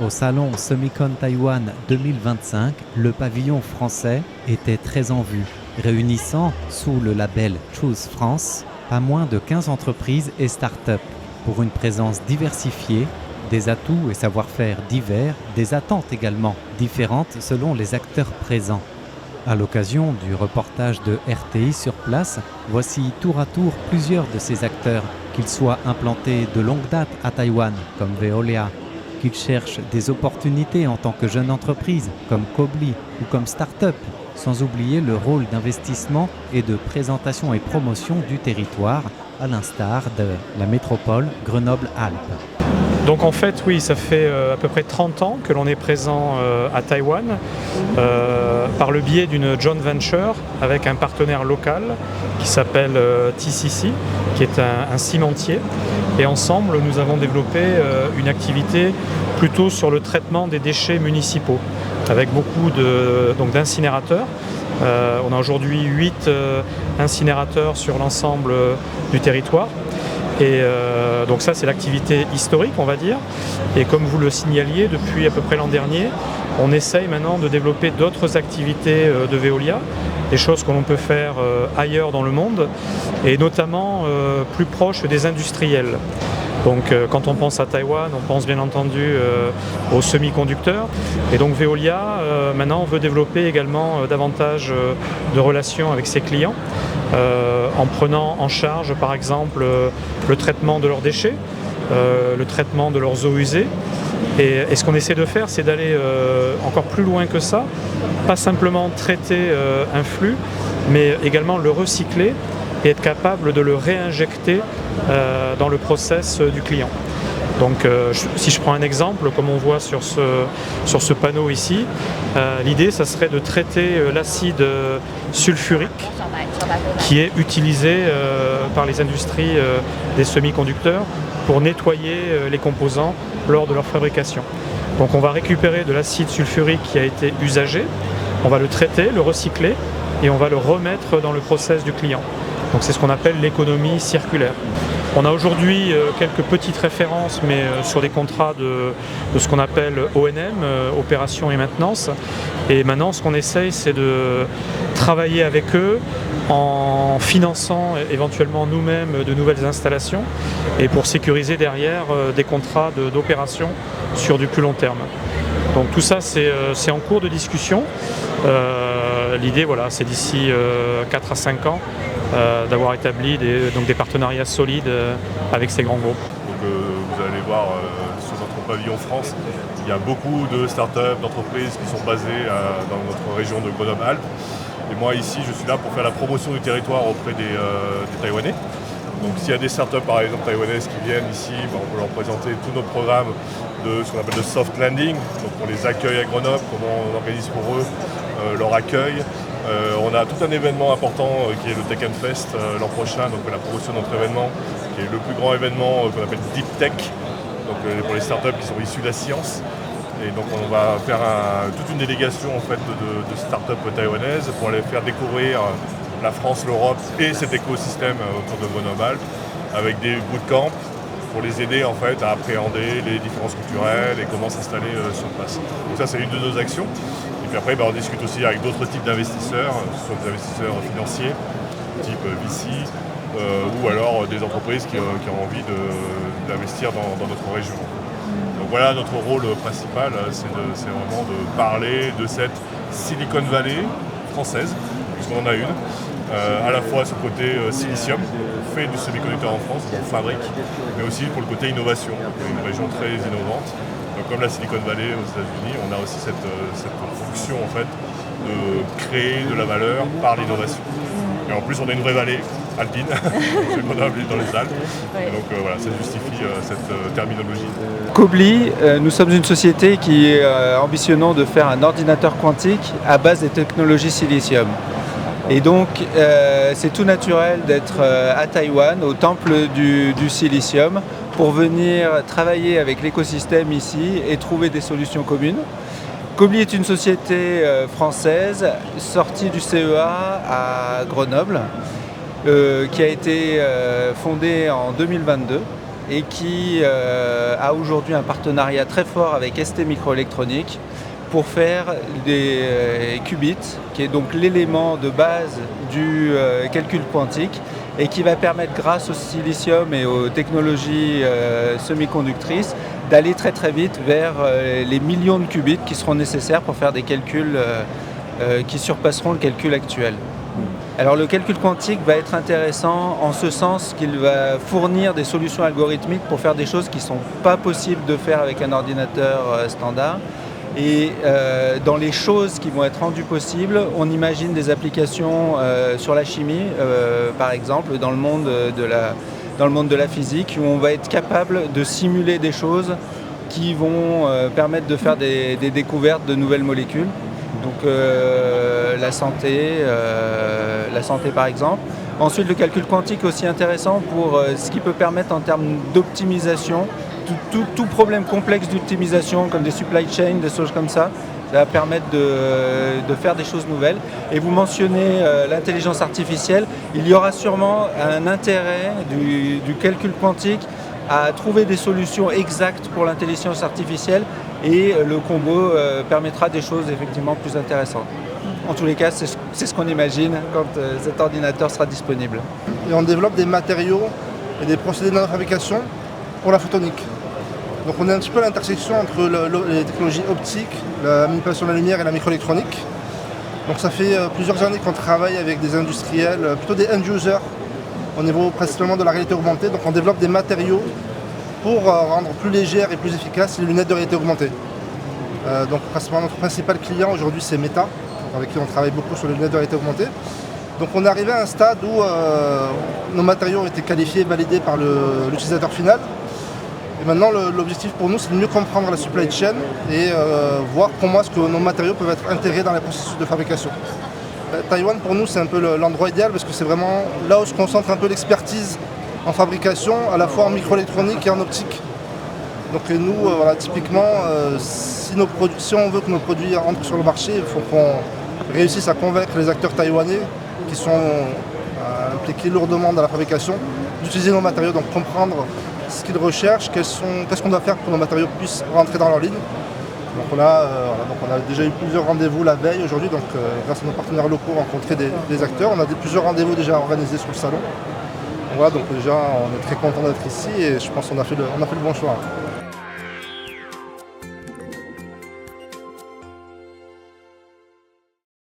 Au salon Semicon Taïwan 2025, le pavillon français était très en vue, réunissant sous le label Choose France pas moins de 15 entreprises et start-up pour une présence diversifiée, des atouts et savoir-faire divers, des attentes également différentes selon les acteurs présents. À l'occasion du reportage de RTI sur place, voici tour à tour plusieurs de ces acteurs, qu'ils soient implantés de longue date à Taïwan, comme Veolia, qu'ils cherchent des opportunités en tant que jeune entreprise, comme Kobli ou comme start-up, sans oublier le rôle d'investissement et de présentation et promotion du territoire, à l'instar de la métropole Grenoble-Alpes. Donc en fait, oui, ça fait à peu près 30 ans que l'on est présent à Taïwan par le biais d'une joint venture avec un partenaire local qui s'appelle TCC, qui est un cimentier. Et ensemble, nous avons développé une activité plutôt sur le traitement des déchets municipaux, avec beaucoup d'incinérateurs. On a aujourd'hui 8 incinérateurs sur l'ensemble du territoire. Et donc ça, c'est l'activité historique, on va dire. Et comme vous le signaliez, depuis à peu près l'an dernier, on essaye maintenant de développer d'autres activités de Veolia, des choses que l'on peut faire ailleurs dans le monde, et notamment plus proche des industriels. Donc quand on pense à Taïwan, on pense bien entendu aux semi-conducteurs. Et donc Veolia, maintenant, veut développer également davantage de relations avec ses clients, en prenant en charge, par exemple, le traitement de leurs déchets, le traitement de leurs eaux usées. Et ce qu'on essaie de faire, c'est d'aller encore plus loin que ça, pas simplement traiter un flux, mais également le recycler et être capable de le réinjecter dans le process du client. Donc si je prends un exemple, comme on voit sur ce panneau ici, l'idée ça serait de traiter l'acide sulfurique qui est utilisé par les industries des semi-conducteurs pour nettoyer les composants lors de leur fabrication. Donc on va récupérer de l'acide sulfurique qui a été usagé, on va le traiter, le recycler et on va le remettre dans le process du client. Donc c'est ce qu'on appelle l'économie circulaire. On a aujourd'hui quelques petites références, mais sur des contrats de ce qu'on appelle ONM, opération et maintenance. Et maintenant, ce qu'on essaye, c'est de travailler avec eux en finançant éventuellement nous-mêmes de nouvelles installations et pour sécuriser derrière des contrats d'opération sur du plus long terme. Donc tout ça, c'est en cours de discussion. L'idée, voilà, c'est d'ici 4 à 5 ans d'avoir établi des partenariats solides avec ces grands groupes. Donc, vous allez voir sur notre pavillon France, il y a beaucoup de startups, d'entreprises qui sont basées dans notre région de Grenoble-Alpes. Et moi ici, je suis là pour faire la promotion du territoire auprès des Taïwanais. Donc s'il y a des startups par exemple taïwanaises qui viennent ici, on peut leur présenter tous nos programmes de ce qu'on appelle de soft landing. Donc on les accueille à Grenoble, comment on organise pour eux leur accueil. On a tout un événement important qui est le Tech Fest l'an prochain, donc la promotion de notre événement, qui est le plus grand événement qu'on appelle Deep Tech, donc pour les startups qui sont issues de la science. Et donc on va faire toute une délégation en fait, de startups taïwanaises pour aller faire découvrir la France, l'Europe et cet écosystème autour de Grenoble, avec des bootcamps pour les aider en fait, à appréhender les différences culturelles et comment s'installer sur place. Donc ça c'est une de nos actions. Et puis après on discute aussi avec d'autres types d'investisseurs, que ce soit des investisseurs financiers, type VC, ou alors des entreprises qui ont envie d'investir dans notre région. Donc voilà notre rôle principal, c'est vraiment de parler de cette Silicon Valley française, puisqu'on en a une. À la fois ce côté silicium, on fait du semi-conducteur en France, on fabrique, mais aussi pour le côté innovation, une région très innovante. Donc, comme la Silicon Valley aux États-Unis, on a aussi cette fonction en fait, de créer de la valeur par l'innovation. Et en plus on a une vraie vallée alpine, c'est Grenoble dans les Alpes, et donc voilà, ça justifie cette terminologie. Kobli, nous sommes une société qui est ambitionnant de faire un ordinateur quantique à base des technologies silicium. Et donc c'est tout naturel d'être à Taïwan, au temple du silicium, pour venir travailler avec l'écosystème ici et trouver des solutions communes. Kobli est une société française sortie du CEA à Grenoble, qui a été fondée en 2022 et qui a aujourd'hui un partenariat très fort avec ST Microélectronique pour faire des qubits, qui est donc l'élément de base du calcul quantique et qui va permettre, grâce au silicium et aux technologies semi-conductrices, d'aller très très vite vers les millions de qubits qui seront nécessaires pour faire des calculs qui surpasseront le calcul actuel. Alors le calcul quantique va être intéressant en ce sens qu'il va fournir des solutions algorithmiques pour faire des choses qui ne sont pas possibles de faire avec un ordinateur standard. Et dans les choses qui vont être rendues possibles, on imagine des applications sur la chimie, par exemple, dans le monde de la physique, où on va être capable de simuler des choses qui vont permettre de faire des découvertes de nouvelles molécules. Donc la santé par exemple. Ensuite, le calcul quantique est aussi intéressant pour ce qui peut permettre en termes d'optimisation. Tout problème complexe d'optimisation, comme des supply chains, des choses comme ça, ça va permettre de faire des choses nouvelles. Et vous mentionnez l'intelligence artificielle. Il y aura sûrement un intérêt du calcul quantique à trouver des solutions exactes pour l'intelligence artificielle, et le combo permettra des choses effectivement plus intéressantes. En tous les cas, c'est ce qu'on imagine quand cet ordinateur sera disponible. Et on développe des matériaux et des procédés de nanofabrication pour la photonique. Donc on est un petit peu à l'intersection entre les technologies optiques, la manipulation de la lumière et la microélectronique. Donc ça fait plusieurs années qu'on travaille avec des industriels, plutôt des end-users, au niveau principalement de la réalité augmentée. Donc on développe des matériaux pour rendre plus légères et plus efficaces les lunettes de réalité augmentée. Donc notre principal client aujourd'hui, c'est Meta, avec qui on travaille beaucoup sur les lunettes de réalité augmentée. Donc on est arrivé à un stade où nos matériaux ont été qualifiés et validés par l'utilisateur final. Et maintenant l'objectif pour nous, c'est de mieux comprendre la supply chain et voir comment est-ce que nos matériaux peuvent être intégrés dans les processus de fabrication. Taïwan pour nous, c'est un peu l'endroit idéal parce que c'est vraiment là où se concentre un peu l'expertise en fabrication, à la fois en microélectronique et en optique. Donc nous, voilà, typiquement, si on veut que nos produits entrent sur le marché, il faut qu'on réussisse à convaincre les acteurs taïwanais qui sont impliqués lourdement dans la fabrication d'utiliser nos matériaux, donc comprendre ce qu'ils recherchent, qu'est-ce qu'on doit faire pour que nos matériaux puissent rentrer dans leur ligne. Donc on a déjà eu plusieurs rendez-vous la veille aujourd'hui, donc grâce à nos partenaires locaux, rencontrer des acteurs. On a plusieurs rendez-vous déjà organisés sur le salon. Voilà, donc déjà on est très content d'être ici et je pense qu'on a fait le bon choix.